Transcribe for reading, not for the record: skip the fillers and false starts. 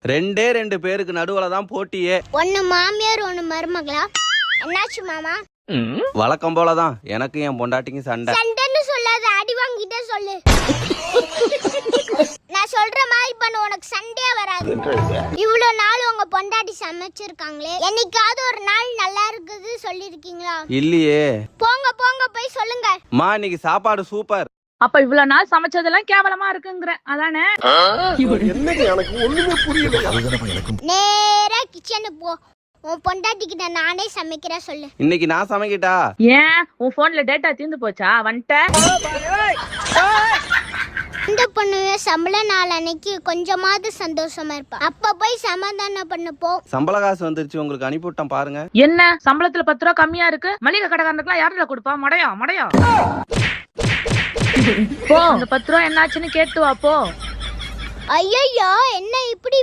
ரெண்டே ரெண்டு பேருக்கு நடுவுல தான் போட்டியே. ஒன்னு மாமியார் ஒன்னு மருமகளா? என்னாச்சு மாமா? வழக்கம் போலதான் எனக்கு என் பொண்டாட்டிக்கு சண்டை. சண்டைன்னு சொல்லாத, அடி வாங்கிட்டே சொல்லு. நான் சொல்ற மாதிரி பண்ண, உனக்கு சண்டையே வராது. இவ்வளவு நாள் உங்க பொண்டாட்டி சமைச்சிருக்காங்களே, என்னைக்காவது ஒரு நாள் நல்லா இருக்குது சொல்லிருக்கீங்களா? இல்லையே. போங்க போங்க போய் சொல்லுங்க. மா இன்னைக்கு சாப்பாடு சூப்பர். அப்ப இவ்வளவு நாள் சமைச்சதெல்லாம் கேவலமா இருக்குங்கிற அதானே? நேரா கிச்சனுக்கு போ, உன் பொண்டாட்டி கிட்ட நானே சமைக்கிறேன் சொல்லு. இன்னைக்கு நான் சமைக்கிட்டா? ஏன் உன் போன்ல டேட்டா தீர்ந்து போச்சா? வந்துட்ட இந்த பொண்ணுவே சம்பள நாள் அன்னைக்கு கொஞ்சமாவது சந்தோஷமா இருப்பா. அப்ப போய் சமாதானம் பண்ணு போ. சம்பள காசு வந்துருச்சு, உங்களுக்கு அனுப்பிவிட்டேன் பாருங்க. என்ன சம்பளத்துல 10 ரூபா கம்மியா இருக்கு? மளிகை கடைக்காரனுக்குலாம் யாருல கொடுப்பா? மடையா மடையா. போ, அந்த 10 ரூபா என்னாச்சுன்னு கேட்டு வா போ. ஐயோ என்ன இப்படி